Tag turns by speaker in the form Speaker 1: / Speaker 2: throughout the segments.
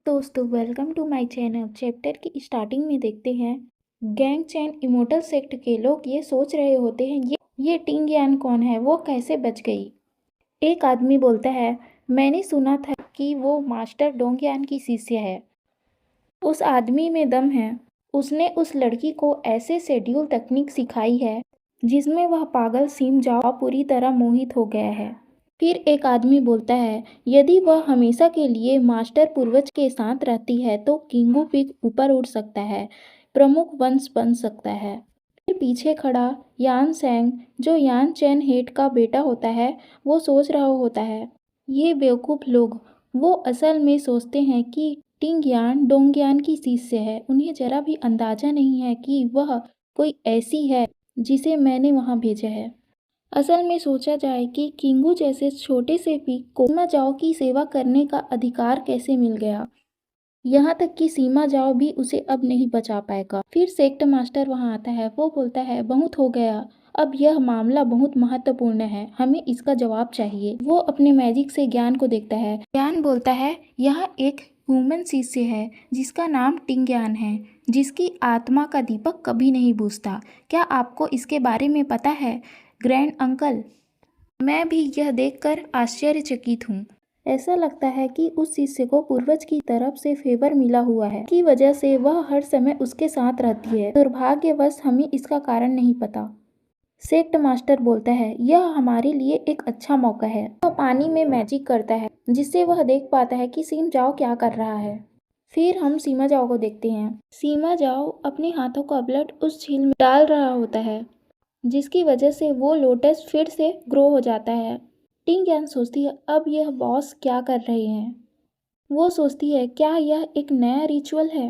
Speaker 1: दोस्तों welcome to my channel. Chapter की starting में देखते हैं गैंग चैन इमोर्टल सेक्ट के लोग ये सोच रहे होते हैं ये टिंग यान कौन है, वो कैसे बच गई। एक आदमी बोलता है, मैंने सुना था कि वो मास्टर डोंगयान की शिष्य है। उस आदमी में दम है। उसने उस लड़की को ऐसे शेड्यूल तकनीक सिखाई है जिसमें वह पागल सिम जाओ पूरी तरह मोहित हो गया है। फिर एक आदमी बोलता है, यदि वह हमेशा के लिए मास्टर पूर्वज के साथ रहती है तो किंगू पिग ऊपर उड़ सकता है, प्रमुख वंश बन सकता है। फिर पीछे खड़ा यान सेंग, जो यान चैन हेट का बेटा होता है, वो सोच रहा होता है, ये बेवकूफ़ लोग, वो असल में सोचते हैं कि टिंग यान डोंगयान की शिष्य है। उन्हें जरा भी अंदाजा नहीं है कि वह कोई ऐसी है जिसे मैंने वहाँ भेजा है। असल में सोचा जाए कि किंगू जैसे छोटे से पीक को सीमा जाओ की सेवा करने का अधिकार कैसे मिल गया। यहाँ तक कि सीमा जाओ भी उसे अब नहीं बचा पाएगा। फिर सेक्ट मास्टर वहाँ आता है। वो बोलता है, बहुत हो गया, अब यह मामला बहुत महत्वपूर्ण है, हमें इसका जवाब चाहिए। वो अपने मैजिक से ज्ञान को देखता है। ज्ञान बोलता है, यहाँ एक ह्यूमन शिष्य है जिसका नाम टिंग यान है, जिसकी आत्मा का दीपक कभी नहीं बुझता। क्या आपको इसके बारे में पता है ग्रैंड अंकल? मैं भी यह देखकर आश्चर्यचकित हूँ। ऐसा लगता है कि उस शिष्य को पूर्वज की तरफ से फेवर मिला हुआ है, की वजह से वह हर समय उसके साथ रहती है। दुर्भाग्यवश हमें इसका कारण नहीं पता। सेक्ट मास्टर बोलता है, यह हमारे लिए एक अच्छा मौका है। वह पानी में मैजिक करता है जिससे वह देख पाता है कि सीम जाओ क्या कर रहा है। फिर हम सीमा जाओ को देखते हैं। सीमा जाओ अपने हाथों का ब्लड उस झील में डाल रहा होता है, जिसकी वजह से वो लोटस फिर से ग्रो हो जाता है। टिंग यान सोचती है, अब यह बॉस क्या कर रहे हैं। वो सोचती है, क्या यह एक नया रिचुअल है?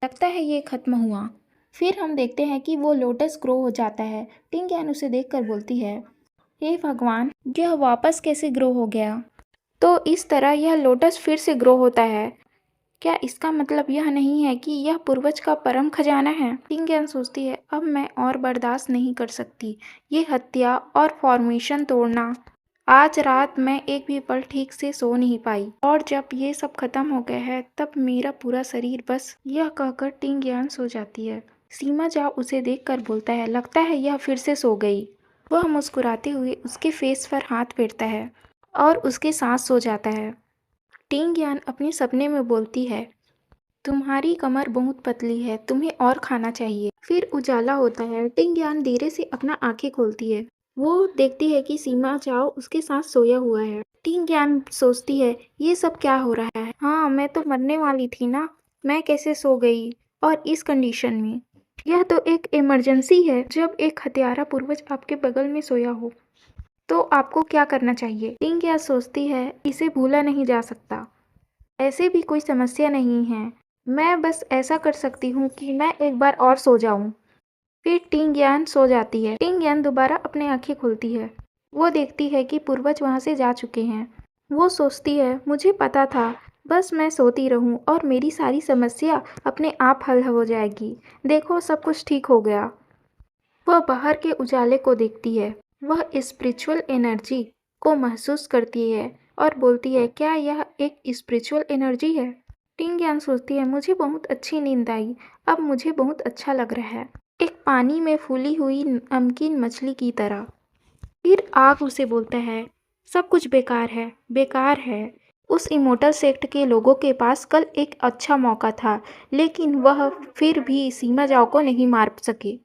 Speaker 1: लगता है ये खत्म हुआ। फिर हम देखते हैं कि वो लोटस ग्रो हो जाता है। टिंग यान उसे देखकर बोलती है, हे भगवान, यह वापस कैसे ग्रो हो गया? तो इस तरह यह लोटस फिर से ग्रो होता है। क्या इसका मतलब यह नहीं है कि यह पूर्वज का परम खजाना है? टिंग यान सोचती है, अब मैं और बर्दाश्त नहीं कर सकती ये हत्या और फॉर्मेशन तोड़ना। आज रात मैं एक भी पल ठीक से सो नहीं पाई, और जब ये सब खत्म हो गया है तब मेरा पूरा शरीर बस। यह कहकर टिंग यान सो जाती है। सीमा जाओ उसे देखकर बोलता है, लगता है यह फिर से सो गई। वह मुस्कुराते हुए उसके फेस पर हाथ फेरता है और उसके साथ सो जाता है। टिंग यान अपने सपने में बोलती है, तुम्हारी कमर बहुत पतली है, तुम्हें और खाना चाहिए। फिर उजाला होता है। टिंग यान धीरे से अपना आंखें खोलती है। वो देखती है कि सीमा जाओ उसके साथ सोया हुआ है। टिंग यान सोचती है, ये सब क्या हो रहा है? हाँ, मैं तो मरने वाली थी ना, मैं कैसे सो गई, और इस कंडीशन में। यह तो एक इमरजेंसी है। जब एक हत्यारा पूर्वज आपके बगल में सोया हो तो आपको क्या करना चाहिए? टिंग यान सोचती है, इसे भूला नहीं जा सकता। ऐसे भी कोई समस्या नहीं है, मैं बस ऐसा कर सकती हूँ कि मैं एक बार और सो जाऊँ। फिर टिंग यान सो जाती है। टिंग यान दोबारा अपनी आंखें खोलती है। वो देखती है कि पूर्वज वहाँ से जा चुके हैं। वो सोचती है, मुझे पता था, बस मैं सोती रहूँ और मेरी सारी समस्या अपने आप हल हो जाएगी। देखो, सब कुछ ठीक हो गया। वह बाहर के उजाले को देखती है। वह स्पिरिचुअल एनर्जी को महसूस करती है और बोलती है, क्या यह एक स्पिरिचुअल एनर्जी है? टिंग यान सोचती है, मुझे बहुत अच्छी नींद आई, अब मुझे बहुत अच्छा लग रहा है, एक पानी में फूली हुई नमकीन मछली की तरह। फिर आग उसे बोलता है, सब कुछ बेकार है, बेकार है। उस इमोर्टल सेक्ट के लोगों के पास कल एक अच्छा मौका था, लेकिन वह फिर भी सीमा जाओ को नहीं मार सके।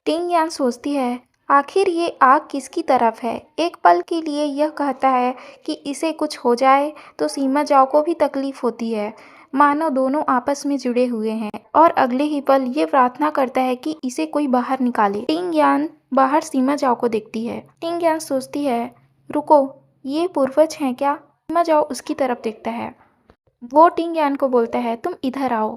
Speaker 1: टिंग यान सोचती है, आखिर ये आग किसकी तरफ है? एक पल के लिए यह कहता है कि इसे कुछ हो जाए तो सीमा जाओ को भी तकलीफ होती है, मानो दोनों आपस में जुड़े हुए हैं, और अगले ही पल ये प्रार्थना करता है कि इसे कोई बाहर निकाले। टिंग यान बाहर सीमा जाओ को देखती है। टिंग यान सोचती है, रुको, ये पूर्वज हैं क्या? सीमा जाओ उसकी तरफ देखता है। वो टिंग यान को बोलता है, तुम इधर आओ।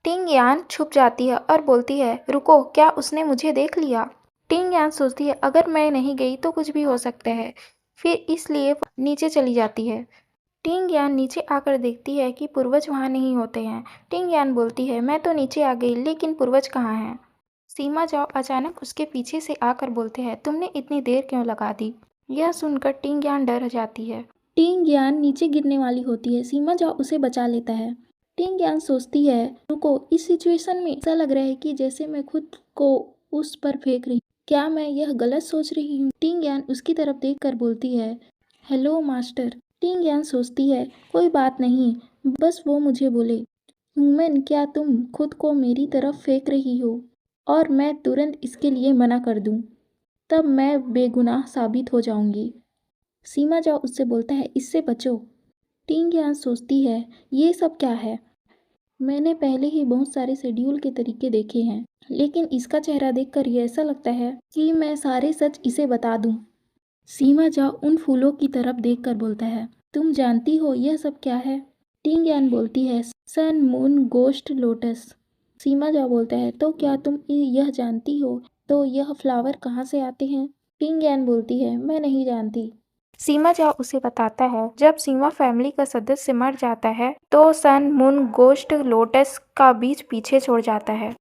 Speaker 1: टिंग यान छुप जाती है और बोलती है, रुको, क्या उसने मुझे देख लिया? टिंग यान सोचती है, अगर मैं नहीं गई तो कुछ भी हो सकता है, फिर इसलिए वो नीचे चली जाती है। टिंग यान नीचे आकर देखती है कि पूर्वज वहाँ नहीं होते हैं। टिंग यान बोलती है, मैं तो नीचे आ गई, लेकिन पूर्वज कहाँ हैं? सीमा जाओ अचानक उसके पीछे से आकर बोलते हैं, तुमने इतनी देर क्यों लगा दी? यह सुनकर टिंग यान डर जाती है। टिंग यान नीचे गिरने वाली होती है। सीमा जाओ उसे बचा लेता है। टिंग यान सोचती है, रुको, इस सिचुएशन में ऐसा लग रहा है कि जैसे मैं खुद को उस पर फेंक रही, क्या मैं यह गलत सोच रही हूँ? टिंग यान उसकी तरफ देखकर बोलती है, हेलो मास्टर। टिंग यान सोचती है, कोई बात नहीं, बस वो मुझे बोले, ह्यूमन, क्या तुम खुद को मेरी तरफ फेंक रही हो और मैं तुरंत इसके लिए मना कर दूं, तब मैं बेगुनाह साबित हो जाऊंगी। सीमा जाओ उससे बोलता है, इससे बचो। टिंग यान सोचती है, ये सब क्या है? मैंने पहले ही बहुत सारे शेड्यूल के तरीके देखे हैं, लेकिन इसका चेहरा देखकर ये ऐसा लगता है कि मैं सारे सच इसे बता दूं। सीमा जाओ उन फूलों की तरफ देखकर बोलता है, तुम जानती हो यह सब क्या है? टिंग यान बोलती है, सन मून गोस्ट लोटस। सीमा जाओ बोलता है, तो क्या तुम यह जानती हो तो यह फ्लावर कहाँ से आते हैं? टिंग यान बोलती है, मैं नहीं जानती। सीमा जाओ उसे बताता है, जब सीमा फैमिली का सदस्य मर जाता है तो सन मून गोस्ट लोटस का बीज पीछे छोड़ जाता है।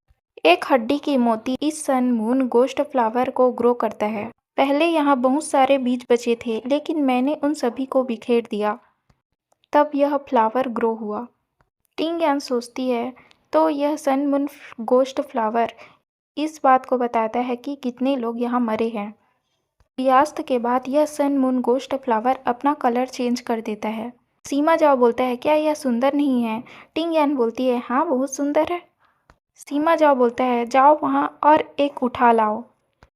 Speaker 1: एक हड्डी की मोती इस सन मून गोस्ट फ्लावर को ग्रो करता है। पहले यहाँ बहुत सारे बीज बचे थे, लेकिन मैंने उन सभी को बिखेर दिया, तब यह फ्लावर ग्रो हुआ। टिंग यान सोचती है, तो यह सन मून गोस्ट फ्लावर इस बात को बताता है कि कितने लोग यहाँ मरे हैं। सूर्यास्त के बाद यह सन मून गोस्ट फ्लावर अपना कलर चेंज कर देता है। सीमा जाओ बोलता है, क्या यह सुंदर नहीं है? टिंग यान बोलती है, हाँ बहुत सुंदर है। सीमा जाओ बोलता है, जाओ वहाँ और एक उठा लाओ।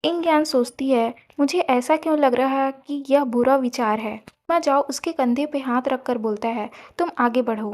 Speaker 1: टिंग यान सोचती है, मुझे ऐसा क्यों लग रहा है कि यह बुरा विचार है। सीमा जाओ उसके कंधे पे हाथ रखकर बोलता है, तुम आगे बढ़ो।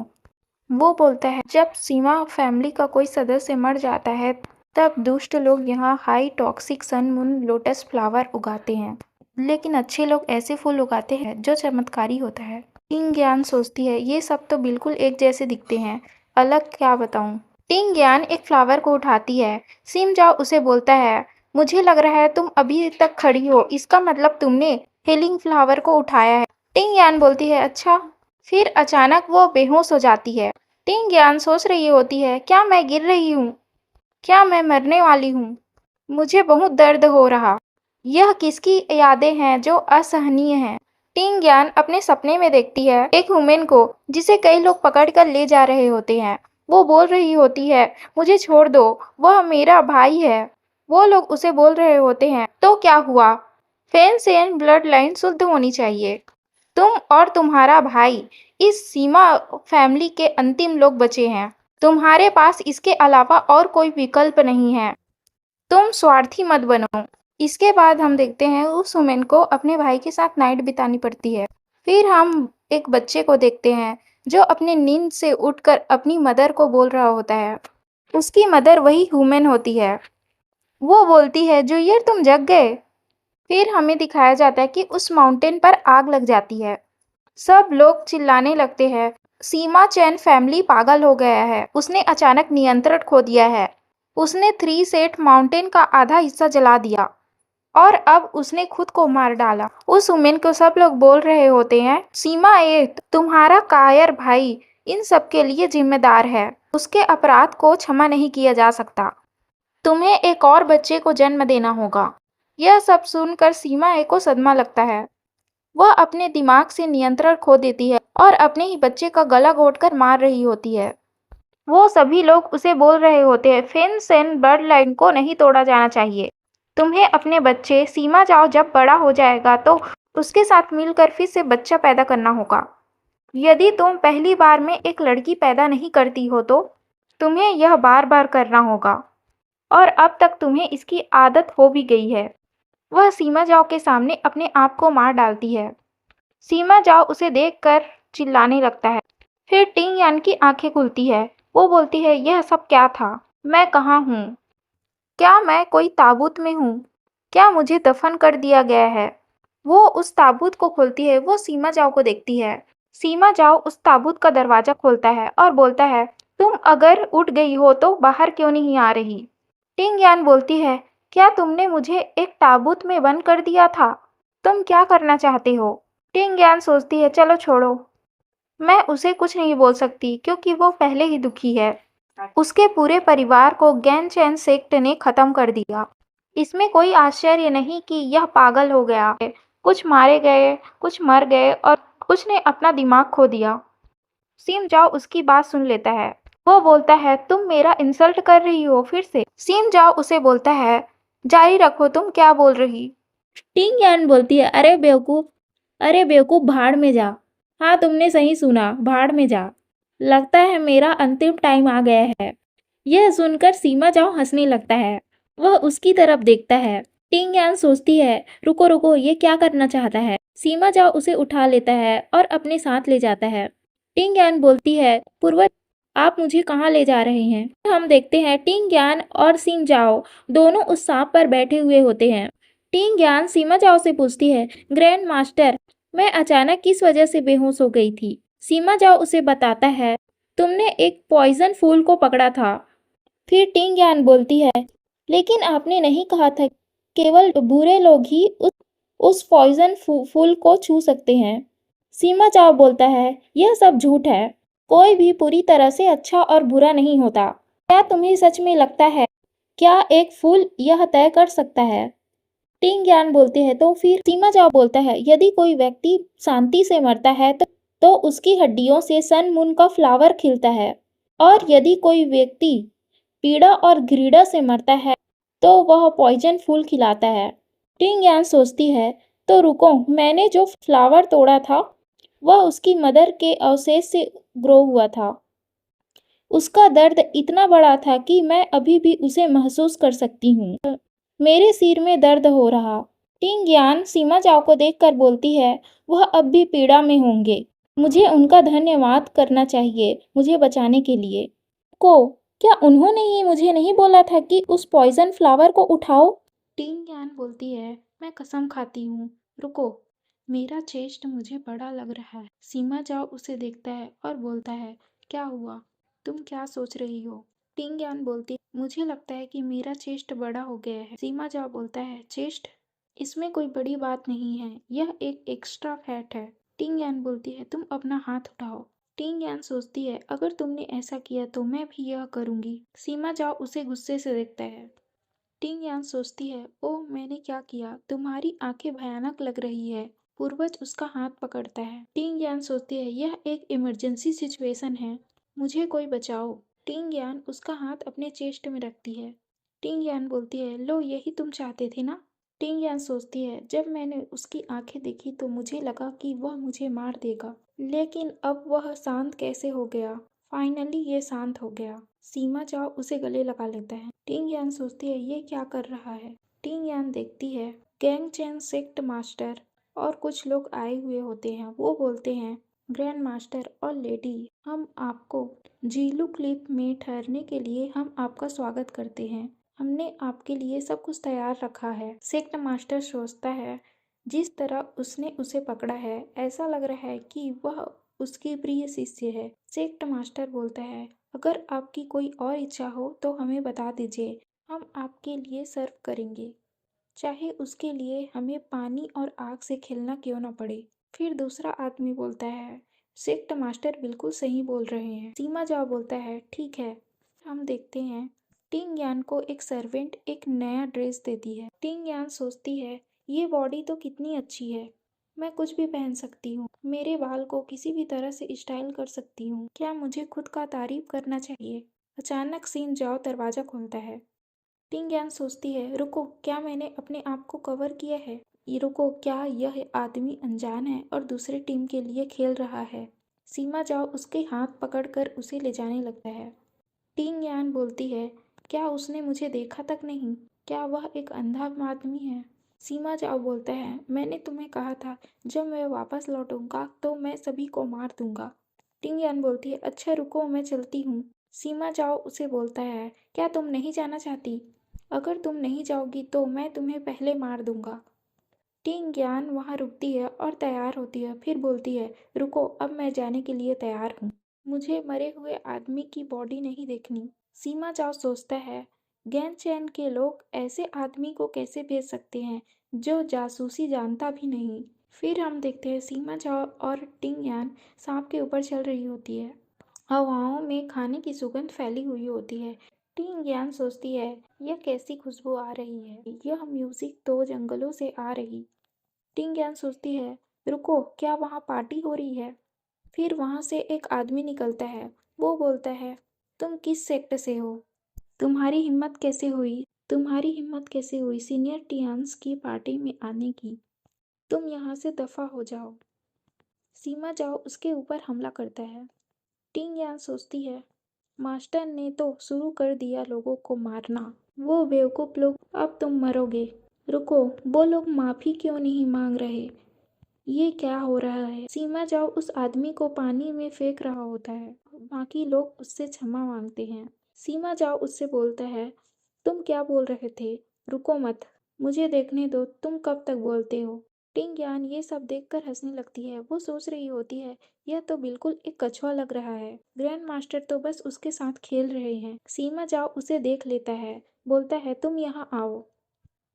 Speaker 1: वो बोलता है, जब सीमा फैमिली का कोई सदस्य मर जाता है तब दुष्ट लोग यहाँ high toxic sun moon lotus flower उगाते हैं, लेकिन अच्छे लोग ऐसे फूल उगाते हैं जो चमत्कारी होता है। टिंग यान सोचती है, ये सब तो बिल्कुल एक जैसे दिखते हैं, अलग क्या बताऊं। टिंग यान एक फ्लावर को उठाती है। सिम जाओ उसे बोलता है, मुझे लग रहा है तुम अभी तक खड़ी हो, इसका मतलब तुमने हीलिंग फ्लावर को उठाया है। टिंग यान बोलती है, अच्छा। फिर अचानक वो बेहोश हो जाती है। टिंग यान सोच रही होती है, क्या मैं गिर रही हूँ? क्या मैं मरने वाली हूँ? मुझे बहुत दर्द हो रहा। यह किसकी यादें हैं जो असहनीय हैं? टिंग यान अपने सपने में देखती है एक ह्यूमन को जिसे कई लोग पकड़कर ले जा रहे होते हैं। वो बोल रही होती है, मुझे छोड़ दो, वह मेरा भाई है। वो लोग उसे बोल रहे होते हैं, तो क्या हुआ? फैन सेन ब्लड लाइन शुद्ध होनी चाहिए। तुम और तुम्हारा भाई इस सीमा फैमिली के अंतिम लोग बचे हैं। तुम्हारे पास इसके अलावा और कोई विकल्प नहीं है। तुम स्वार्थी मत बनो। इसके बाद हम देखते हैं उस वुमेन को अपने भाई के साथ नाइट बितानी पड़ती है। फिर हम एक बच्चे को देखते हैं जो अपने नींद से उठकर अपनी मदर को बोल रहा होता है। उसकी मदर वही ह्यूमन होती है। वो बोलती है, जूयर तुम जग गए। फिर हमें दिखाया जाता है कि उस माउंटेन पर आग लग जाती है। सब लोग चिल्लाने लगते हैं, सीमा चैन फैमिली पागल हो गया है, उसने अचानक नियंत्रण खो दिया है। उसने थ्री सेट माउंटेन का आधा हिस्सा जला दिया और अब उसने खुद को मार डाला। उस वुमेन को सब लोग बोल रहे होते हैं, सीमा एक तुम्हारा कायर भाई इन सब के लिए जिम्मेदार है। उसके अपराध को क्षमा नहीं किया जा सकता। तुम्हें एक और बच्चे को जन्म देना होगा। यह सब सुनकर सीमा ए को सदमा लगता है। वह अपने दिमाग से नियंत्रण खो देती है और अपने ही बच्चे का गला घोंटकर मार रही होती है। वो सभी लोग उसे बोल रहे होते हैं, फिन सेन ब्लड लाइन को नहीं तोड़ा जाना चाहिए। तुम्हें अपने बच्चे सीमा जाओ जब बड़ा हो जाएगा तो उसके साथ मिलकर फिर से बच्चा पैदा करना होगा। यदि तुम पहली बार में एक लड़की पैदा नहीं करती हो तो तुम्हें यह बार बार करना होगा और अब तक तुम्हें इसकी आदत हो भी गई है। वह सीमा जाओ के सामने अपने आप को मार डालती है। सीमा जाओ उसे देखकर चिल्लाने लगता है। फिर टिंग यान की आंखें खुलती है। वो बोलती है, यह सब क्या था? मैं कहाँ हूँ? क्या मैं कोई ताबूत में हूँ? क्या मुझे दफन कर दिया गया है? वो उस ताबूत को खोलती है। वो सीमा जाओ को देखती है। सीमा जाओ उस ताबूत का दरवाजा खोलता है और बोलता है, तुम अगर उठ गई हो तो बाहर क्यों नहीं आ रही? टिंग यान बोलती है, क्या तुमने मुझे एक ताबूत में बंद कर दिया था? तुम क्या करना चाहते हो? टिंग यान सोचती है, चलो छोड़ो। मैं उसे कुछ नहीं बोल सकती क्योंकि वो पहले ही दुखी है। उसके पूरे परिवार को गैन चैन सेक्ट ने खत्म कर दिया। इसमें कोई आश्चर्य नहीं कि यह पागल हो गया है। कुछ मारे गए, कुछ मर गए और कुछ ने अपना दिमाग खो दिया। सीम जाओ उसकी बात सुन लेता है। वो बोलता है, तुम मेरा इंसल्ट कर रही हो फिर से। सीम जाओ उसे बोलता है, जारी रखो, तुम क्या बोल रही। टिंग यान बोलती है, अरे बेवकूफ, भाड़ में जा। हाँ, तुमने सही सुना, भाड़ में जा। लगता है मेरा अंतिम टाइम आ गया है। यह सुनकर सीमा जाओ हंसने लगता है। वह उसकी तरफ देखता है। टिंग यान सोचती है, रुको रुको, ये क्या करना चाहता है। सीमा जाओ उसे उठा लेता है और अपने साथ ले जाता है। टिंग यान बोलती है, पूर्वज, आप मुझे कहाँ ले जा रहे हैं। हम देखते हैं टिंग यान और सिंह जाओ दोनों उस सांप पर बैठे हुए होते हैं। टिंग यान सीमा जाओ से पूछती है, ग्रैंड मास्टर, मैं अचानक किस वजह से बेहोश हो गई थी। सीमा जाओ उसे बताता है, तुमने एक पॉइजन फूल को पकड़ा था। फिर टिंग यान बोलती है, लेकिन आपने नहीं कहा था केवल बुरे लोग ही उस पॉइजन फूल को छू सकते हैं। सीमा चाव बोलता है, यह सब झूठ है। कोई भी पूरी तरह से अच्छा और बुरा नहीं होता। क्या तुम्हें सच में लगता है, क्या एक फूल यह तय कर सकता है। टिंग यान बोलते हैं, तो फिर। सीमा जाओ बोलता है, यदि कोई व्यक्ति शांति से मरता है तो उसकी हड्डियों से सन मून का फ्लावर खिलता है, और यदि कोई व्यक्ति पीड़ा और घृणा से मरता है तो वह पॉइजन फूल खिलाता है। टिंग यान सोचती है, तो रुको, मैंने जो फ्लावर तोड़ा था वह उसकी मदर के अवशेष से ग्रो हुआ था। उसका दर्द इतना बड़ा था कि मैं अभी भी उसे महसूस कर सकती हूँ। मेरे सिर में दर्द हो रहा। टिंग यान सीमा जाओ को देखकर बोलती है, वह अब भी पीड़ा में होंगे। मुझे उनका धन्यवाद करना चाहिए मुझे बचाने के लिए। को क्या उन्होंने ही मुझे नहीं बोला था कि उस पॉइजन फ्लावर को उठाओ। टिंग यान बोलती है, मैं कसम खाती हूँ। रुको, मेरा चेस्ट मुझे बड़ा लग रहा है। सीमा जाओ उसे देखता है और बोलता है, क्या हुआ, तुम क्या सोच रही हो। टिंग यान बोलती है, मुझे लगता है कि मेरा चेस्ट बड़ा हो गया है। सीमा जाओ बोलता है, चेस्ट, इसमें कोई बड़ी बात नहीं है, यह एक एक्स्ट्रा फैट है। टिंग यान बोलती है, तुम अपना हाथ उठाओ। टिंग यान सोचती है, अगर तुमने ऐसा किया तो मैं भी यह करूंगी। सीमा जाओ उसे गुस्से से देखता है। टिंग यान सोचती है, ओह मैंने क्या किया, तुम्हारी आंखें भयानक लग रही है। पूर्वज उसका हाथ पकड़ता है। टिंग यान सोचती है, यह एक इमरजेंसी सिचुएशन है, मुझे कोई बचाओ। टिंग यान उसका हाथ अपने चेस्ट में रखती है। टिंग यान बोलती है, लो यही तुम चाहते थे ना। टिंग यान सोचती है, जब मैंने उसकी आंखें देखी तो मुझे लगा कि वह मुझे मार देगा, लेकिन अब वह शांत कैसे हो गया। फाइनली ये शांत हो गया। सीमा जाओ उसे गले लगा लेता है। टिंग यान सोचती है, ये क्या कर रहा है। टिंग यान देखती है, गैंग चैन सेक्ट मास्टर और कुछ लोग आए हुए होते हैं। वो बोलते हैं, ग्रैंड मास्टर और लेडी, हम आपको जीलू क्लिप में ठहरने के लिए हम आपका स्वागत करते हैं। हमने आपके लिए सब कुछ तैयार रखा है। सेक्ट मास्टर सोचता है, जिस तरह उसने उसे पकड़ा है ऐसा लग रहा है कि वह उसकी प्रिय शिष्य है। सेक्ट मास्टर बोलता है, अगर आपकी कोई और इच्छा हो तो हमें बता दीजिए, हम आपके लिए सर्व करेंगे, चाहे उसके लिए हमें पानी और आग से खेलना क्यों ना पड़े। फिर दूसरा आदमी बोलता है, सेक्ट मास्टर बिल्कुल सही बोल रहे हैं। सीमा जाओ बोलता है, ठीक है। हम देखते हैं, टिंग यान को एक सर्वेंट एक नया ड्रेस देती है। टिंग यान सोचती है, ये बॉडी तो कितनी अच्छी है, मैं कुछ भी पहन सकती हूँ, मेरे बाल को किसी भी तरह से स्टाइल कर सकती हूँ, क्या मुझे खुद का तारीफ करना चाहिए। अचानक सीन जाओ दरवाजा खोलता है। टिंग यान सोचती है, रुको, क्या मैंने अपने आप को कवर किया है। ये रुको, क्या यह आदमी अनजान है और दूसरे टीम के लिए खेल रहा है। सीमा जाओ उसके हाथ पकड़कर उसे ले जाने लगता है। टिंग यान बोलती है, क्या उसने मुझे देखा तक नहीं, क्या वह एक अंधा आदमी है। सीमा जाओ बोलता है, मैंने तुम्हें कहा था जब मैं वापस लौटूंगा तो मैं सभी को मार दूंगा। टिंग यान बोलती है, अच्छा रुको, मैं चलती हूँ। सीमा जाओ उसे बोलता है, क्या तुम नहीं जाना चाहती, अगर तुम नहीं जाओगी तो मैं तुम्हें पहले मार दूंगा। टिंग यान वहाँ रुकती है और तैयार होती है, फिर बोलती है, रुको, अब मैं जाने के लिए तैयार हूँ, मुझे मरे हुए आदमी की बॉडी नहीं देखनी। सीमा जाओ सोचता है, गैंग चैन के लोग ऐसे आदमी को कैसे भेज सकते हैं जो जासूसी जानता भी नहीं। फिर हम देखते हैं सीमा जाओ और टिंग यान सांप के ऊपर चल रही होती है। हवाओं में खाने की सुगंध फैली हुई होती है। टिंग यान सोचती है, यह कैसी खुशबू आ रही है, यह म्यूजिक तो जंगलों से आ रही। टिंग यान सोचती है, रुको, क्या वहाँ पार्टी हो रही है। फिर वहाँ से एक आदमी निकलता है। वो बोलता है, तुम किस सेक्ट से हो? तुम्हारी हिम्मत कैसे हुई? तुम्हारी हिम्मत कैसे हुई सीनियर टियान्स की पार्टी में आने की? तुम यहाँ से दफा हो जाओ। सीमा जाओ उसके ऊपर हमला करता है। टिंग यान सोचती है, मास्टर ने तो शुरू कर दिया लोगों को मारना। वो बेवकूफ लोग, अब तुम मरोगे। रुको, वो लोग माफी क्यों नहीं मांग रहे? ये क्या हो रहा है? सीमा जाओ उस आदमी को पानी में फेंक रहा होता है। बाकी लोग उससे क्षमा मांगते हैं। सीमा जाओ उससे बोलता है, तुम क्या बोल रहे थे? रुको मत, मुझे देखने दो, तुम कब तक बोलते हो? टिंग यान ये सब देखकर हंसने लगती है। वो सोच रही होती है, यह तो बिल्कुल एक कछुआ लग रहा है। ग्रैंड मास्टर तो बस उसके साथ खेल रहे हैं। सीमा जाओ उसे देख लेता है, बोलता है, तुम यहाँ आओ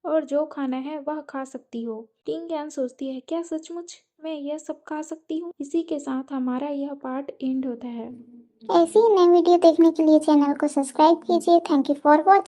Speaker 1: और जो खाना है वह खा सकती हो। टिंग यान सोचती है, क्या सचमुच मैं यह सब खा सकती हूँ? इसी के साथ हमारा यह पार्ट एंड होता है।
Speaker 2: ऐसी ही नई वीडियो देखने के लिए चैनल को सब्सक्राइब कीजिए। Thank you for watching.